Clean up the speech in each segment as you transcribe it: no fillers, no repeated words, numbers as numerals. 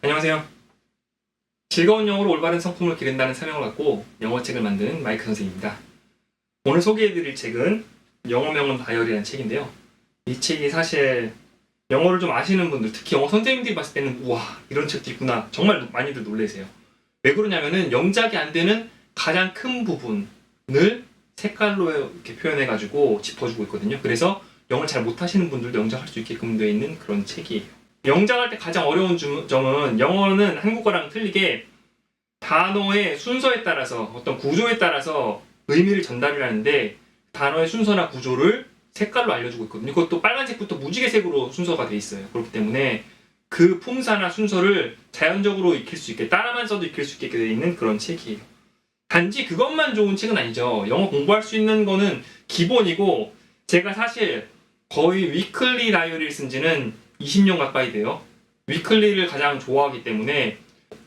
안녕하세요. 즐거운 영어로 올바른 성품을 기른다는 사명을 갖고 영어책을 만든 마이크 선생입니다. 오늘 소개해드릴 책은 영어 명언 다이어리라는 책인데요. 이 책이 사실 영어를 좀 아시는 분들, 특히 영어 선생님들이 봤을 때는 우와, 이런 책도 있구나 정말 많이들 놀라세요. 왜 그러냐면은 영작이 안 되는 가장 큰 부분을 색깔로 이렇게 표현해가지고 짚어주고 있거든요. 그래서 영어를 잘 못하시는 분들도 영작할 수 있게끔 되어 있는 그런 책이에요. 영작할 때 가장 어려운 점은 영어는 한국어랑 틀리게 단어의 순서에 따라서 어떤 구조에 따라서 의미를 전달을 하는데 단어의 순서나 구조를 색깔로 알려주고 있거든요. 그것도 빨간색부터 무지개색으로 순서가 돼 있어요. 그렇기 때문에 그 품사나 순서를 자연적으로 익힐 수 있게 따라만 써도 익힐 수 있게 되어 있는 그런 책이에요. 단지 그것만 좋은 책은 아니죠. 영어 공부할 수 있는 거는 기본이고 제가 사실 거의 위클리 다이어리를 쓴 지는 20년 가까이 돼요. 위클리를 가장 좋아하기 때문에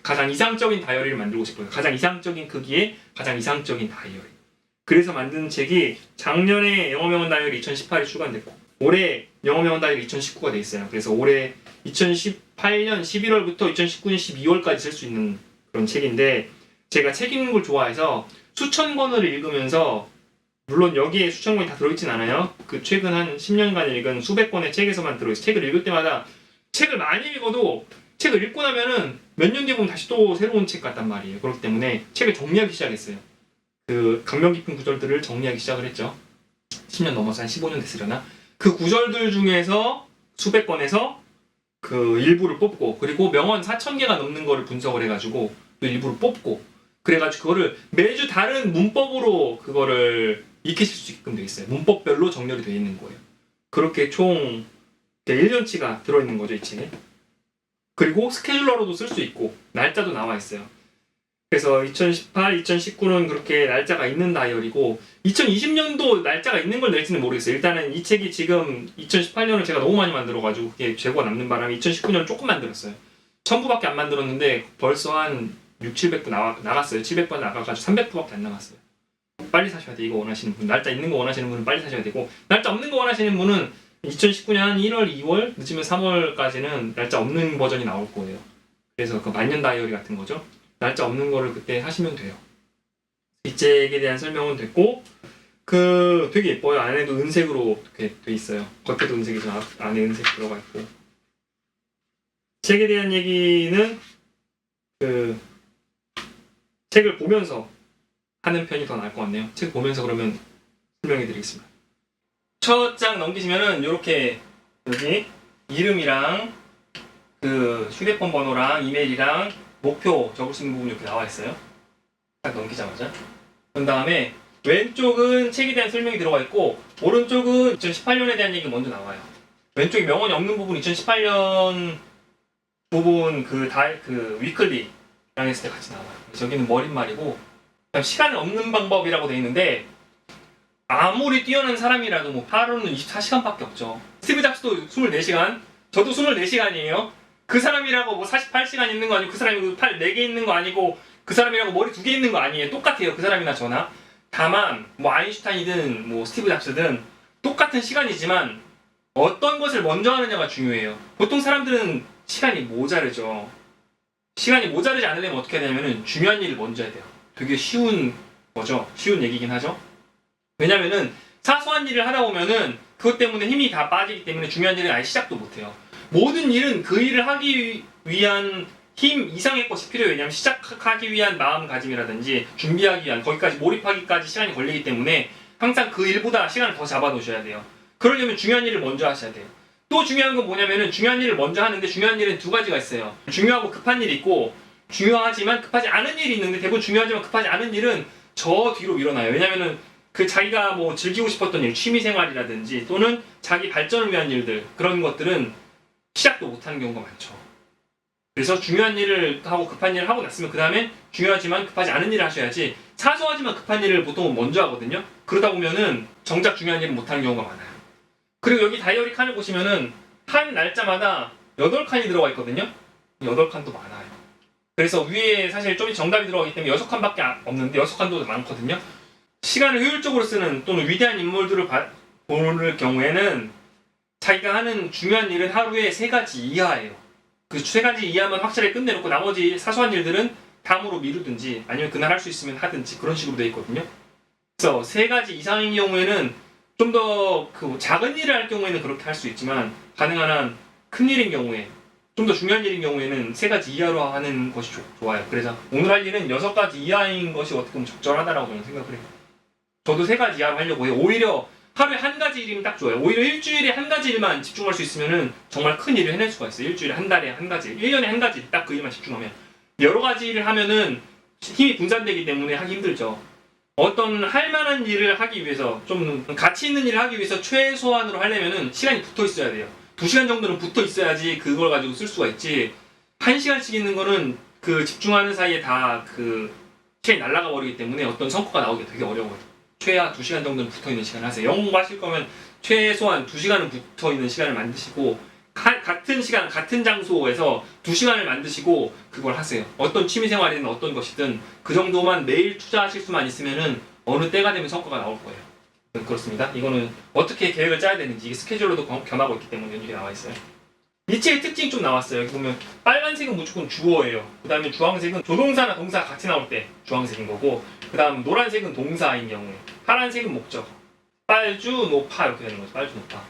가장 이상적인 다이어리를 만들고 싶어요. 가장 이상적인 크기의 가장 이상적인 다이어리. 그래서 만든 책이 작년에 영어명언 다이어리 2018이 출간됐고 올해 영어명언 다이어리 2019가 돼 있어요. 그래서 올해 2018년 11월부터 2019년 12월까지 쓸 수 있는 그런 책인데 제가 책 읽는 걸 좋아해서 수천 권을 읽으면서 물론 여기에 수천 권이 다 들어있진 않아요. 그 최근 한 10년간 읽은 수백 권의 책에서만 들어있어요. 책을 읽을 때마다 책을 많이 읽어도 책을 읽고 나면은 몇 년 뒤에 보면 다시 또 새로운 책 같단 말이에요. 그렇기 때문에 책을 정리하기 시작했어요. 그 감명 깊은 구절들을 정리하기 시작을 했죠. 10년 넘어서 한 15년 됐으려나? 그 구절들 중에서 수백 권에서 그 일부를 뽑고 그리고 명언 4,000개가 넘는 거를 분석을 해가지고 또 일부를 뽑고 그래가지고 그거를 매주 다른 문법으로 그거를 익히실 수 있게끔 되어 있어요. 문법별로 정렬이 되어 있는 거예요. 그렇게 총 1년치가 들어있는 거죠, 이 책에. 그리고 스케줄러로도 쓸 수 있고 날짜도 나와 있어요. 그래서 2018, 2019는 그렇게 날짜가 있는 다이어리고 2020년도 날짜가 있는 걸 낼지는 모르겠어요. 일단은 이 책이 지금 2018년을 제가 너무 많이 만들어가지고 그게 재고가 남는 바람에 2019년을 조금 만들었어요. 1000부밖에 안 만들었는데 벌써 한 600, 700부 나갔어요. 700부 나가가지고 300부밖에 안 나갔어요. 빨리 사셔야 돼. 이거 원하시는 분. 날짜 있는 거 원하시는 분은 빨리 사셔야 되고 날짜 없는 거 원하시는 분은 2019년 1월, 2월, 늦으면 3월까지는 날짜 없는 버전이 나올 거예요. 그래서 그 만년 다이어리 같은 거죠. 날짜 없는 거를 그때 하시면 돼요. 이 책에 대한 설명은 됐고 그 되게 예뻐요. 안에도 은색으로 이렇게 돼 있어요. 겉에도 은색이죠. 안에 은색 들어가 있고 책에 대한 얘기는 그 책을 보면서 하는 편이 더 나을 것 같네요. 책 보면서 그러면 설명해 드리겠습니다. 첫 장 넘기시면은 이렇게 여기 이름이랑 그 휴대폰 번호랑 이메일이랑 목표 적을 수 있는 부분이 이렇게 나와 있어요. 딱 넘기자마자. 그 다음에 왼쪽은 책에 대한 설명이 들어가 있고 오른쪽은 2018년에 대한 얘기가 먼저 나와요. 왼쪽에 명언이 없는 부분 2018년 부분 그 위클리랑 했을 때 같이 나와요. 저기는 머릿말이고 시간을 얻는 방법이라고 돼 있는데 아무리 뛰어난 사람이라도 뭐 하루는 24시간밖에 없죠. 스티브 잡스도 24시간, 저도 24시간이에요. 그 사람이라고 뭐 48시간 있는 거 아니고 그 사람이 팔 4개 있는 거 아니고 그 사람이라고 머리 2개 있는 거 아니에요. 똑같아요. 그 사람이나 저나. 다만 뭐 아인슈타인이든 뭐 스티브 잡스든 똑같은 시간이지만 어떤 것을 먼저 하느냐가 중요해요. 보통 사람들은 시간이 모자르죠. 시간이 모자르지 않으려면 어떻게 해야 되냐면은 중요한 일을 먼저 해야 돼요. 되게 쉬운 거죠. 쉬운 얘기긴 하죠. 왜냐면은 사소한 일을 하다 보면은 그것 때문에 힘이 다 빠지기 때문에 중요한 일은 아예 시작도 못해요. 모든 일은 그 일을 하기 위한 힘 이상의 것이 필요해요. 왜냐하면 시작하기 위한 마음가짐이라든지 준비하기 위한 거기까지 몰입하기까지 시간이 걸리기 때문에 항상 그 일보다 시간을 더 잡아 놓으셔야 돼요. 그러려면 중요한 일을 먼저 하셔야 돼요. 또 중요한 건 뭐냐면은 중요한 일을 먼저 하는데 중요한 일은 두 가지가 있어요. 중요하고 급한 일이 있고 중요하지만 급하지 않은 일이 있는데 대부분 중요하지만 급하지 않은 일은 저 뒤로 밀어놔요. 왜냐면은 그 자기가 뭐 즐기고 싶었던 일, 취미생활이라든지 또는 자기 발전을 위한 일들 그런 것들은 시작도 못하는 경우가 많죠. 그래서 중요한 일을 하고 급한 일을 하고 났으면 그 다음에 중요하지만 급하지 않은 일을 하셔야지 사소하지만 급한 일을 보통은 먼저 하거든요. 그러다 보면은 정작 중요한 일은 못하는 경우가 많아요. 그리고 여기 다이어리 칸을 보시면은 한 날짜마다 8칸이 들어가 있거든요. 8칸도 많아요. 그래서 위에 사실 좀 정답이 들어가기 때문에 6칸밖에 없는데 6칸도 많거든요. 시간을 효율적으로 쓰는 또는 위대한 인물들을 보는 경우에는 자기가 하는 중요한 일은 하루에 3가지 이하예요. 그 그 세 가지 이하만 확실하게 끝내놓고 나머지 사소한 일들은 다음으로 미루든지 아니면 그날 할 수 있으면 하든지 그런 식으로 되어 있거든요. 그래서 세 가지 이상인 경우에는 좀 더 그 작은 일을 할 경우에는 그렇게 할 수 있지만 가능한 한 큰 일인 경우에 좀 더 중요한 일인 경우에는 세 가지 이하로 하는 것이 좋아요. 그래서 오늘 할 일은 6가지 이하인 것이 어떻게 보면 적절하다라고 저는 생각을 해요. 저도 3가지 이하로 하려고 해요. 오히려 하루에 한 가지 일이면 딱 좋아요. 오히려 일주일에 한 가지 일만 집중할 수 있으면은 정말 큰 일을 해낼 수가 있어요. 일주일에 한 달에 한 가지, 1년에 한 가지 딱 그 일만 집중하면 여러 가지 일을 하면은 힘이 분산되기 때문에 하기 힘들죠. 어떤 할 만한 일을 하기 위해서 좀 가치 있는 일을 하기 위해서 최소한으로 하려면은 시간이 붙어 있어야 돼요. 2시간 정도는 붙어 있어야지 그걸 가지고 쓸 수가 있지. 1시간씩 있는 거는 그 집중하는 사이에 다 그 시간이 날아가 버리기 때문에 어떤 성과가 나오기 되게 어려워요. 최하 2시간 정도는 붙어 있는 시간을 하세요. 영어 공부하실 거면 최소한 2시간은 붙어 있는 시간을 만드시고 같은 시간, 같은 장소에서 2시간을 만드시고 그걸 하세요. 어떤 취미생활이든 어떤 것이든 그 정도만 매일 투자하실 수만 있으면은 어느 때가 되면 성과가 나올 거예요. 그렇습니다. 이거는 어떻게 계획을 짜야 되는지 이게 스케줄로도 겸하고 있기 때문에 여기 나와 있어요. 이 책의 특징이 좀 나왔어요. 여기 보면 빨간색은 무조건 주어예요. 그 다음에 주황색은 조동사나 동사가 같이 나올 때 주황색인 거고, 그 다음 노란색은 동사인 경우에, 파란색은 목적. 빨주, 노파 이렇게 되는 거죠. 빨주, 노파.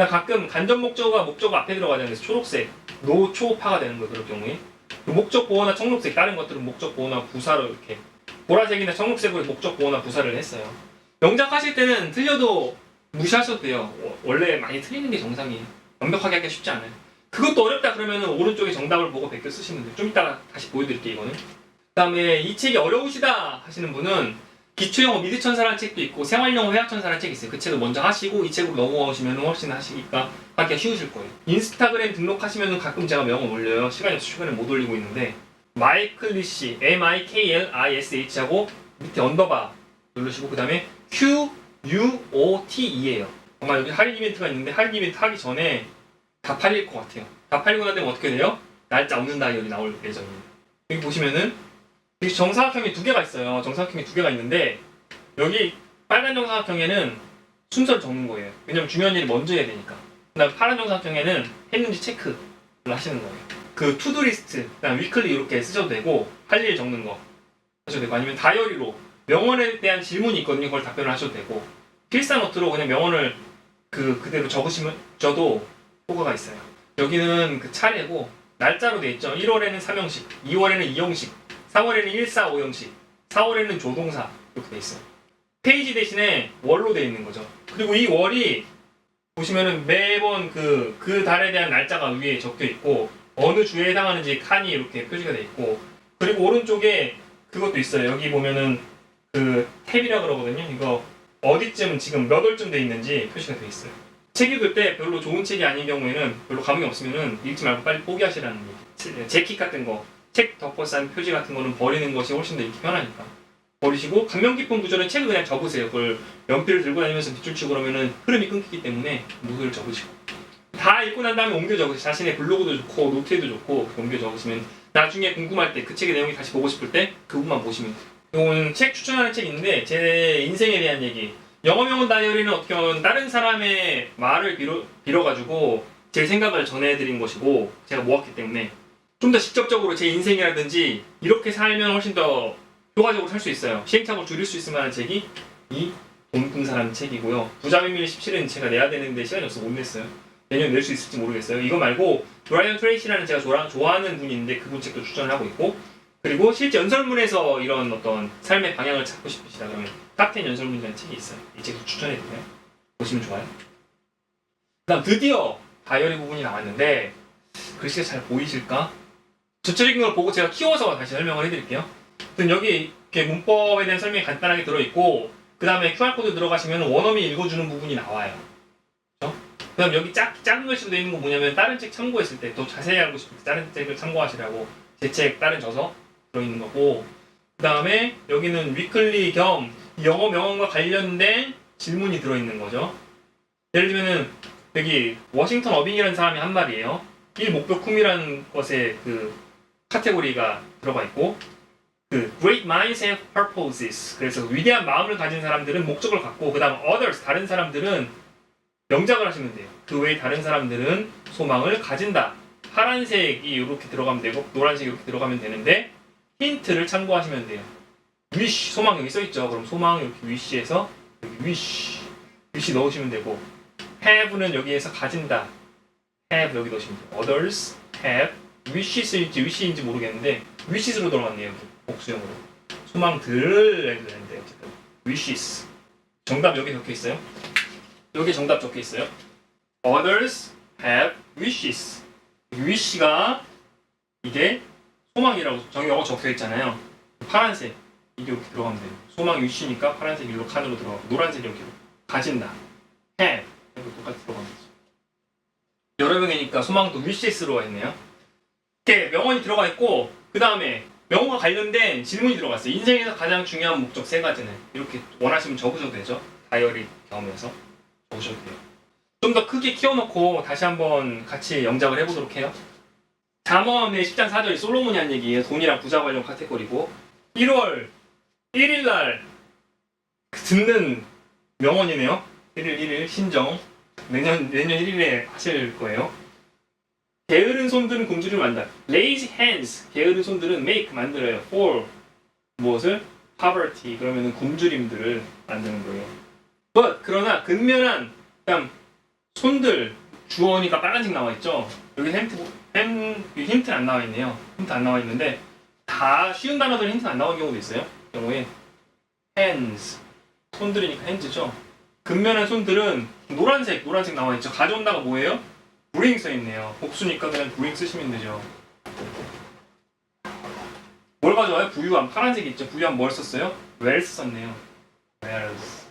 가끔 간접 목적어가 목적어 앞에 들어가잖아요. 그래서 초록색, 노초파가 되는 거예요. 그럴 경우에 목적 보어나 청록색, 다른 것들은 목적 보어나 부사로 이렇게 보라색이나 청록색으로 목적 보어나 부사를 했어요. 영작하실 때는 틀려도 무시하셔도 돼요. 원래 많이 틀리는 게 정상이에요. 완벽하게 하기가 쉽지 않아요. 그것도 어렵다 그러면 오른쪽에 정답을 보고 베껴 쓰시면 돼요. 좀 이따가 다시 보여드릴게요. 이거는. 그 다음에 이 책이 어려우시다 하시는 분은 기초영어 미드천사라는 책도 있고 생활영어 회화천사라는 책이 있어요. 그 책을 먼저 하시고 이 책으로 넘어오시면 훨씬 하기가 쉬우실 거예요. 인스타그램 등록하시면 가끔 제가 명언 올려요. 시간이 없어서 최근에 못 올리고 있는데 마이클리시 MIKLISH하고 밑에 언더바 누르시고 그 다음에 QUOTE예요. 정말 여기 할인 이벤트가 있는데 할인 이벤트 하기 전에 다 팔릴 것 같아요. 다 팔리고 나면 어떻게 돼요? 날짜 없는 다이어리 나올 예정입니다. 여기 보시면은 여기 정사각형이 2개가 있어요. 정사각형이 2개가 있는데 여기 빨간 정사각형에는 순서를 적는 거예요. 왜냐면 중요한 일이 먼저 해야 되니까. 그다음 파란 정사각형에는 했는지 체크를 하시는 거예요. 그 투두 리스트, 그다음 위클리 이렇게 쓰셔도 되고 할 일 적는 거 하셔도 되고 아니면 다이어리로 명언에 대한 질문이 있거든요. 그걸 답변을 하셔도 되고 필사 노트로 그냥 명언을 그대로 적으시면 저도 효과가 있어요. 여기는 그 차례고 날짜로 돼 있죠. 1월에는 3형식, 2월에는 2형식, 3월에는 1, 4, 5형식, 4월에는 조동사 이렇게 돼 있어요. 페이지 대신에 월로 돼 있는 거죠. 그리고 이 월이 보시면은 매번 그 달에 대한 날짜가 위에 적혀 있고 어느 주에 해당하는지 칸이 이렇게 표시가 돼 있고 그리고 오른쪽에 그것도 있어요. 여기 보면은 그 탭이라 그러거든요. 이거 어디쯤 지금 몇 월쯤 돼 있는지 표시가 돼 있어요. 책 읽을 때 별로 좋은 책이 아닌 경우에는 별로 감흥이 없으면은 읽지 말고 빨리 포기하시라는 얘기. 재킷 같은 거, 책 덮어 싼 표지 같은 거는 버리는 것이 훨씬 더 읽기 편하니까 버리시고 감명 깊은 구절은 책을 그냥 접으세요. 그걸 연필을 들고 다니면서 밑줄 치고 그러면은 흐름이 끊기기 때문에 노트를 접으시고 다 읽고 난 다음에 옮겨 적으세요. 자신의 블로그도 좋고 노트에도 좋고 옮겨 적으시면 나중에 궁금할 때 그 책의 내용이 다시 보고 싶을 때 그 부분만 보시면 돼요. 이건 책 추천하는 책이 있는데 제 인생에 대한 얘기. 영어 명언 다이어리는 어떻게 보면 다른 사람의 말을 빌어가지고 제 생각을 전해드린 것이고 제가 모았기 때문에 좀 더 직접적으로 제 인생이라든지 이렇게 살면 훨씬 더 효과적으로 살 수 있어요. 시행착오를 줄일 수 있을 만한 책이 이 돈끈사라는 책이고요. 부자비밀 17은 제가 내야 되는데 시간이 없어서 못 냈어요. 내년 낼 수 있을지 모르겠어요. 이거 말고 브라이언 트레이시라는 제가 좋아하는 분이 있는데 그분 책도 추천을 하고 있고 그리고 실제 연설문에서 이런 어떤 삶의 방향을 찾고 싶으시다 그러면 탑10 연설문이라는 책이 있어요. 이 책도 추천해드려요. 보시면 좋아요. 그다음 드디어 다이어리 부분이 나왔는데 글씨가 잘 보이실까? 전체적인 걸 보고 제가 키워서 다시 설명을 해드릴게요. 여기 이렇게 문법에 대한 설명이 간단하게 들어있고 그 다음에 QR코드 들어가시면 원어민 읽어주는 부분이 나와요. 그렇죠? 그 다음 여기 작은 글씨로 되어 있는 거 뭐냐면 다른 책 참고했을 때 더 자세히 알고 싶을 때 다른 책을 참고하시라고 제 책 다른 저서 들어있는 거고 그 다음에 여기는 위클리 겸 영어 명언과 관련된 질문이 들어있는 거죠. 예를 들면은 여기 워싱턴 어빙이라는 사람이 한 말이에요. 일 목표 쿰이라는 것에 그 카테고리가 들어가 있고 그 great minds have purposes 그래서 위대한 마음을 가진 사람들은 목적을 갖고 그 다음 others 다른 사람들은 명작을 하시면 돼요. 그 외에 다른 사람들은 소망을 가진다 파란색이 이렇게 들어가면 되고 노란색이 이렇게 들어가면 되는데 힌트를 참고하시면 돼요. wish 소망 여기 써있죠. 그럼 소망 이렇게 wish에서 여기 wish 넣으시면 되고 have는 여기에서 가진다. have 여기 넣으시면 돼요. others have wishes인지 wish인지 모르겠는데 wishes로 들어갔네요. 여기 복수형으로 소망들을 해도 되는데 어쨌든 wishes 정답 여기 적혀 있어요. 여기 정답 적혀 있어요. others have wishes. wish가 이게 소망이라고 영어 적혀 있잖아요. 파란색 이게 이렇게 들어가면 돼요. 소망 wish니까 파란색 일로 칸으로 들어가고 노란색 여기로 가진다. have 이거 똑같이 들어가면 되죠. 여러 명이니까 소망도 wishes로 와 있네요. 이렇게 명언이 들어가 있고 그 다음에 명언과 관련된 질문이 들어갔어요. 인생에서 가장 중요한 목적 세 가지는 이렇게 원하시면 적으셔도 되죠. 다이어리 경험에서 적으셔도 돼요. 좀 더 크게 키워놓고 다시 한번 같이 영작을 해보도록 해요. 잠언의 10장 4절이 솔로몬이 한 얘기예요. 돈이랑 부자 관련 카테고리고 1월 1일날 듣는 명언이네요. 1일 1일 신정 내년 1일에 하실 거예요. 게으른 손들은 굶주림을 만든다. Lazy hands 게으른 손들은 make 만들어요. For 무엇을? Poverty 그러면은 굶주림들을 만드는 거예요. But 그러나 근면한 그냥 손들 주어니까 빨간색 나와 있죠. 여기 힌트 안 나와 있네요. 힌트 안 나와 있는데 다 쉬운 단어들은 힌트 안 나온 경우도 있어요. 경우에 hands 손들이니까 hands죠. 근면한 손들은 노란색 나와 있죠. 가져온다가 뭐예요? bring 써 있네요. 복수니까 그냥 bring 쓰시면 되죠. 뭘 가져와요? 부유함 파란색 있죠. 부유함 뭘 썼어요? wealth 썼네요. wealth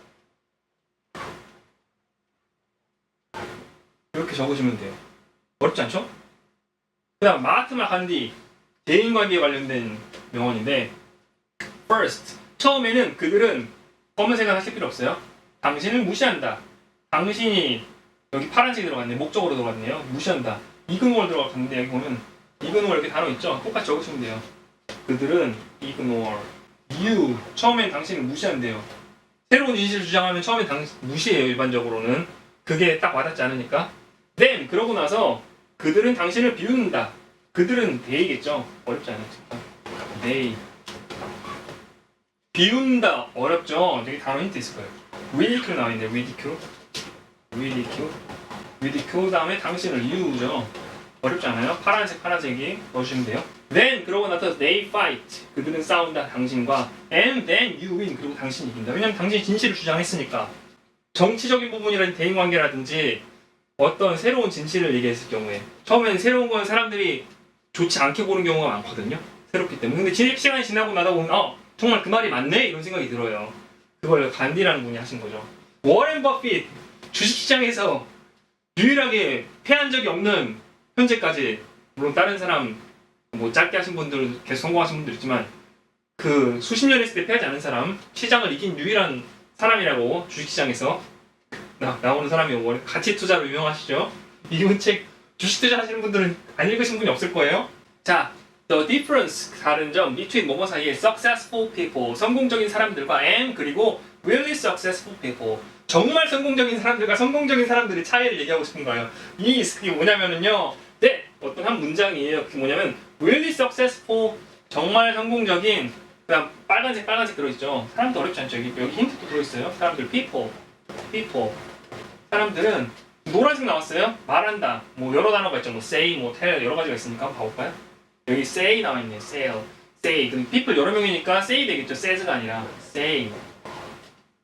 이렇게 적으시면 돼요. 어렵지 않죠? 그 다음 마하트마 간디 대인관계에 관련된 명언인데 first 처음에는 그들은 검은색은 하실 필요 없어요. 당신을 무시한다. 당신이 여기 파란색이 들어갔네. 목적으로 들어갔네요. 무시한다. 이그노어 들어갔는데 여기 보면 이그노어 이렇게 단어 있죠? 똑같이 적으시면 돼요. 그들은 ignore you 처음엔 당신을 무시한대요. 새로운 진실을 주장하면 처음엔 무시해요. 일반적으로는 그게 딱 와닿지 않으니까 then 그러고 나서 그들은 당신을 비웃는다. 그들은 they겠죠. 어렵지 않아요. they 비웃는다 어렵죠. 여기 단어 힌트 있을 거예요. ridicule 나와 있는데 ridicule 다음에 당신을 you죠. 어렵지 않아요. 파란색이 넣으시면 돼요. then 그러고 나서 they fight 그들은 싸운다 당신과 and then you win 그리고 당신이 이긴다. 왜냐면 당신이 진실을 주장했으니까. 정치적인 부분이라든지 대인관계라든지 어떤 새로운 진실을 얘기했을 경우에 처음엔 새로운 건 사람들이 좋지 않게 보는 경우가 많거든요. 새롭기 때문에. 근데 시간이 지나고 나다 보면 정말 그 말이 맞네? 이런 생각이 들어요. 그걸 간디라는 분이 하신 거죠. 워렌 버핏 주식시장에서 유일하게 패한 적이 없는 현재까지 물론 다른 사람 뭐 짧게 하신 분들 계속 성공하신 분들 있지만 그 수십 년 했을 때 패하지 않은 사람 시장을 이긴 유일한 사람이라고 주식시장에서 나오는 사람이 가치 투자로 유명하시죠. 이분 책 주식 투자 하시는 분들은 안 읽으신 분이 없을 거예요. 자, the difference 다른 점 between 뭐뭐 사이에 successful people 성공적인 사람들과 and 그리고 really successful people 정말 성공적인 사람들과 성공적인 사람들의 차이를 얘기하고 싶은 거예요. 이게 뭐냐면은요. 네, 어떤 한 문장이에요. 그게 뭐냐면 really successful 정말 성공적인 그다음 빨간색 들어있죠. 사람도 어렵지 않죠. 여기 힌트도 들어있어요. 사람들 people 사람들은 노란색 나왔어요. 말한다. 뭐 여러 단어가 있죠. 뭐 say, 뭐 tell 여러 가지가 있으니까 한번 봐볼까요? 여기 say 나와 있네요. say. 그럼 people 여러 명이니까 say 되겠죠. says가 아니라 say.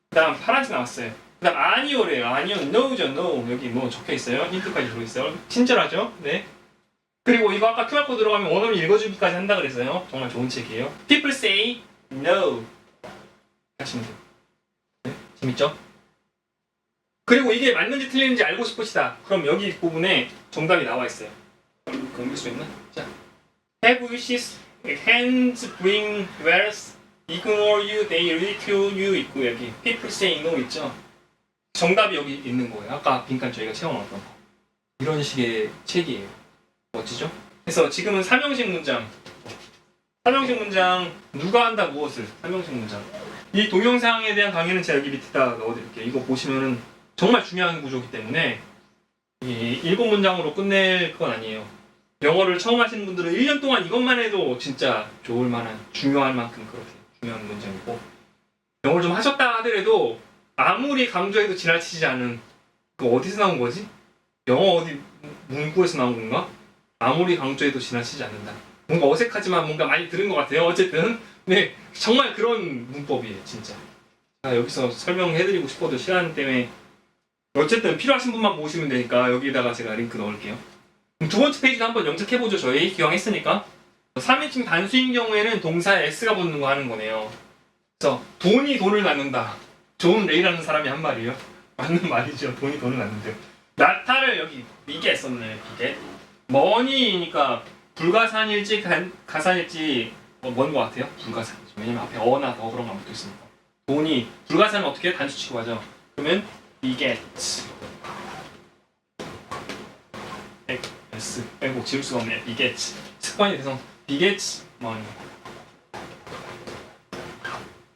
그다음 파란색 나왔어요. 그다음 아니오래요. 아니오 no죠. no. 여기 뭐 적혀 있어요. 힌트까지 들어있어요. 친절하죠. 네. 그리고 이거 아까 QR코드 들어가면 원어민 읽어주기까지 한다 그랬어요. 정말 좋은 책이에요. People say no. 하시면 돼요. 네? 재밌죠? 그리고 이게 맞는지 틀리는지 알고 싶으시다. 그럼 여기 부분에 정답이 나와 있어요. 넘길 수 있나? 자, have wishes, hands bring wealth, ignore you, they ridicule you 있고 여기 people say no 있죠. 정답이 여기 있는 거예요. 아까 빈칸 저희가 채워놨던 거. 이런 식의 책이에요. 멋지죠? 그래서 지금은 삼형식 문장 누가 한다 무엇을 삼형식 문장 이 동영상에 대한 강의는 제가 여기 밑에다 넣어드릴게요. 이거 보시면은 정말 중요한 구조이기 때문에 이 7문장으로 끝낼 건 아니에요. 영어를 처음 하시는 분들은 1년 동안 이것만 해도 진짜 좋을 만한 중요할 만큼 그렇게 중요한 문장이고, 영어를 좀 하셨다 하더라도 아무리 강조해도 지나치지 않은, 그 어디서 나온 거지? 영어 어디 문구에서 나온 건가? 아무리 강조해도 지나치지 않는다. 뭔가 어색하지만 뭔가 많이 들은 것 같아요. 어쨌든 네, 정말 그런 문법이에요 진짜. 여기서 설명해드리고 싶어도 시간 때문에, 어쨌든 필요하신 분만 모으시면 되니까 여기다가 제가 링크 넣을게요. 그럼 두 번째 페이지도 한번 영작해보죠. 저희 기왕 했으니까. 3인칭 단수인 경우에는 동사에 s가 붙는 거 하는 거네요. 그래서 돈이 돈을 낳는다. 존 레이라는 사람이 한 말이에요. 맞는 말이죠. 돈이 돈을 낳는데요. 나타를 여기 비게 썼네. 비게. 머니니까 불가산일지 가산일지 뭔 것 같아요? 불가산. 왜냐면 앞에 어나 더 그런 거 붙어 있으니까. 돈이 불가산은 어떻게 단수 취급하죠? 그러면 begets. s 빼고 지울 수가 없네. begets. 습관이 돼서 begets money.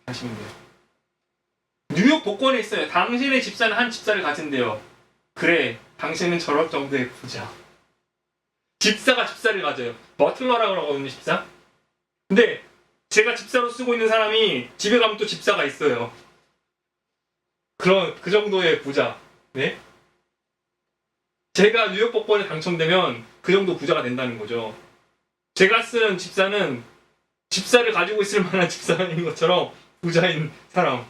하시면 돼요. 뉴욕 복권에 있어요. 당신의 집사는 한 집사를 가진대요. 그래, 당신은 저럴 정도의 부자. 집사가 집사를 가져요. 버틀러라고 하거든요, 집사. 근데 제가 집사로 쓰고 있는 사람이 집에 가면 또 집사가 있어요. 그 정도의 부자. 네? 제가 뉴욕 복권에 당첨되면 그 정도 부자가 된다는 거죠. 제가 쓰는 집사는 집사를 가지고 있을 만한 집사인 것처럼 부자인 사람.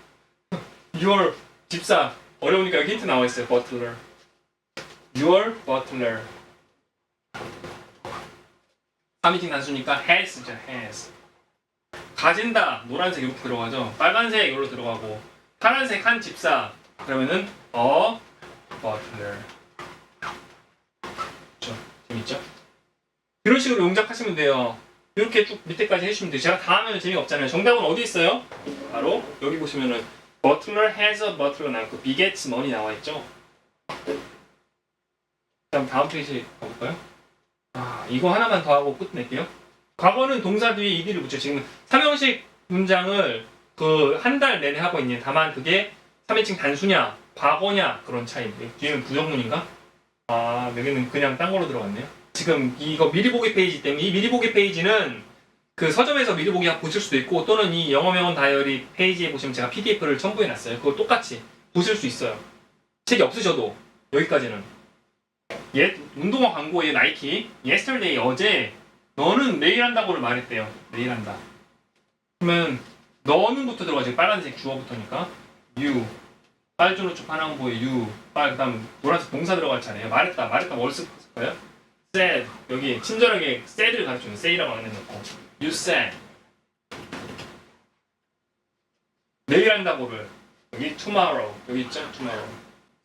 Your 집사. 어려우니까 여기 힌트 나와 있어요. Butler. Your butler. 3인칭 단수니까 has죠. has. 가진다. 노란색 이렇게 들어가죠. 빨간색 이걸로 들어가고, 파란색 한 집사. 그러면은 a butler. 그렇죠. 재밌죠? 이런 식으로 용접하시면 돼요. 이렇게 쭉 밑에까지 해주시면 돼요. 제가 다 하면 재미가 없잖아요. 정답은 어디 있어요? 바로 여기 보시면은 Butler has a butler 나왔고 begets money 나와 있죠. 그럼 다음 페이지 가볼까요? 이거 하나만 더 하고 끝낼게요. 과거는 동사 뒤에 ed를 붙여. 지금 3형식 문장을 그 한 달 내내 하고 있는, 다만 그게 3인칭 단수냐 과거냐 그런 차이인데, 뒤에는 부정문인가? 여기는 그냥 딴 걸로 들어갔네요. 지금 이거 미리 보기 페이지 때문에, 이 미리 보기 페이지는 그 서점에서 미리 보기 보실 수도 있고, 또는 이 영어 명언 다이어리 페이지에 보시면 제가 PDF를 첨부해 놨어요. 그거 똑같이 보실 수 있어요. 책이 없으셔도. 여기까지는 운동화 광고에 나이키 yesterday 어제 너는 내일 한다고를 말했대요. 내일 한다. 그러면 너는부터 들어가죠. 빨간색 주어부터니까 you, 빨주노초 파나운보에 you, 그다음 노란색 동사 들어갈 차례예요. 말했다 뭘 쓸 거예요? said. 여기 친절하게 said를 가르쳐요. say라고 안 해놓고 you said. 내일 한다고를 여기 tomorrow, 여기 있죠? tomorrow.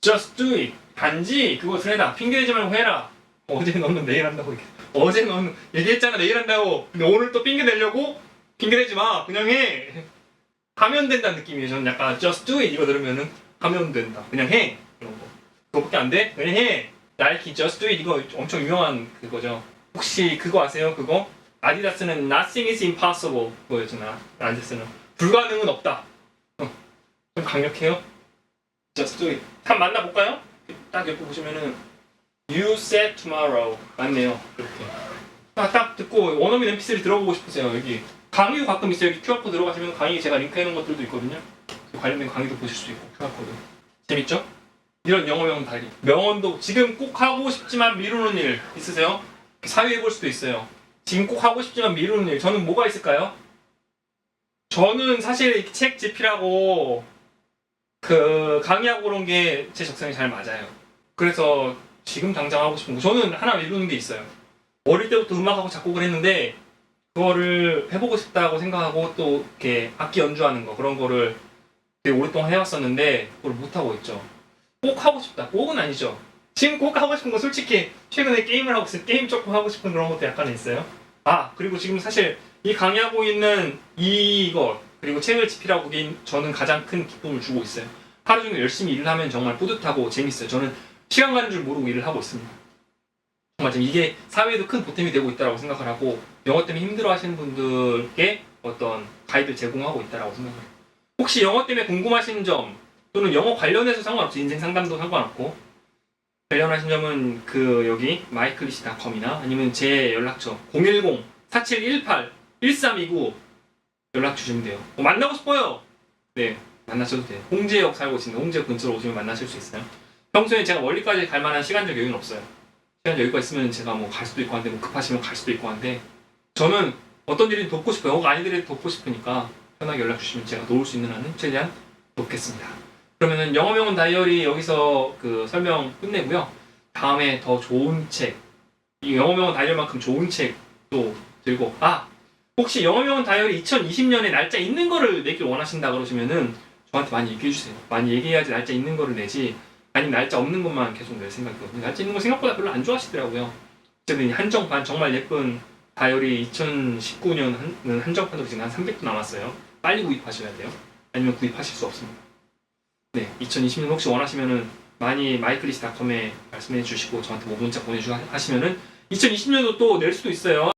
just do it. 단지 그것을 해라. 핑계대지 말고 해라. 어제 너는 내일 한다고 얘기해. 어제 너는 얘기했잖아 내일 한다고. 근데 오늘 또 핑계 내려고? 핑계대지 마. 그냥 해. 하면 된다는 느낌이에요. 저는 약간 just do it 이거 들으면은 하면 된다. 그냥 해. 이런 거. 그거밖에 안 돼? 그냥 해. 나이키 just do it 이거 엄청 유명한 그거죠. 혹시 그거 아세요? 그거? 아디다스는 nothing is impossible 그거였잖아. 아디다스는 불가능은 없다. 좀 강력해요? just do it. 한번 만나볼까요? 딱 옆에 보시면은 You said tomorrow 맞네요. 이렇게 딱 듣고 원어민 mp3 들어보고 싶으세요. 여기 강의도 가끔 있어요. 여기 QR코드 들어가시면 강의 제가 링크해놓은 것들도 있거든요. 관련된 강의도 보실 수 있고 QR코드 재밌죠? 이런 영어 명언 달리 명언도 지금 꼭 하고 싶지만 미루는 일 있으세요? 사회해 볼 수도 있어요. 지금 꼭 하고 싶지만 미루는 일 저는 뭐가 있을까요? 저는 사실 책 집필하고 그 강의하고 그런 게 제 적성에 잘 맞아요. 그래서 지금 당장 하고 싶은 거 저는 하나 미루는 게 있어요. 어릴 때부터 음악하고 작곡을 했는데 그거를 해보고 싶다고 생각하고 또 이렇게 악기 연주하는 거 그런 거를 되게 오랫동안 해왔었는데 그걸 못하고 있죠. 꼭 하고 싶다. 꼭은 아니죠. 지금 꼭 하고 싶은 거 솔직히 최근에 게임을 하고 있어요. 게임 조금 하고 싶은 그런 것도 약간 있어요. 그리고 지금 사실 이 강의하고 있는 이것 그리고 책을 집필하고 저는 가장 큰 기쁨을 주고 있어요. 하루 종일 열심히 일을 하면 정말 뿌듯하고 재밌어요. 저는 시간 가는 줄 모르고 일을 하고 있습니다. 정말 지금 이게 사회에도 큰 보탬이 되고 있다고 생각을 하고 영어 때문에 힘들어 하시는 분들께 어떤 가이드를 제공하고 있다고 생각을 해요. 혹시 영어 때문에 궁금하신 점 또는 영어 관련해서 상관없이 인생 상담도 상관없고 관련하신 점은 여기 마이클리시닷컴이나 아니면 제 연락처 010-4718-1329 연락 주시면 돼요. 만나고 싶어요. 네, 만나셔도 돼요. 홍제역 살고 있습니다. 홍제역 근처로 오시면 만나실 수 있어요. 평소에 제가 멀리까지 갈 만한 시간적 여유는 없어요. 시간 여유가 있으면 제가 뭐 갈 수도 있고 한데, 뭐 급하시면 갈 수도 있고 한데, 저는 어떤 일이 돕고 싶어요. 혹 아이들이 돕고 싶으니까 편하게 연락 주시면 제가 도울 수 있는 한은 최대한 돕겠습니다. 그러면은 영어명은 다이어리 여기서 설명 끝내고요. 다음에 더 좋은 책, 이 영어명은 다이어리만큼 좋은 책도 들고, 혹시 영어명은 다이어리 2020년에 날짜 있는 거를 내길 원하신다 그러시면은 저한테 많이 얘기해 주세요. 많이 얘기해야지 날짜 있는 거를 내지, 아니면 날짜 없는 것만 계속 낼 생각이거든요. 날짜 있는 거 생각보다 별로 안 좋아하시더라고요. 어쨌든 한정판, 정말 예쁜 다이어리 2019년은 한정판으로 지금 한 300도 남았어요. 빨리 구입하셔야 돼요. 아니면 구입하실 수 없습니다. 네, 2020년 혹시 원하시면은 많이 마이클리시닷컴에 말씀해 주시고 저한테 뭐 문자 보내주시고 하시면은 2020년도 또 낼 수도 있어요.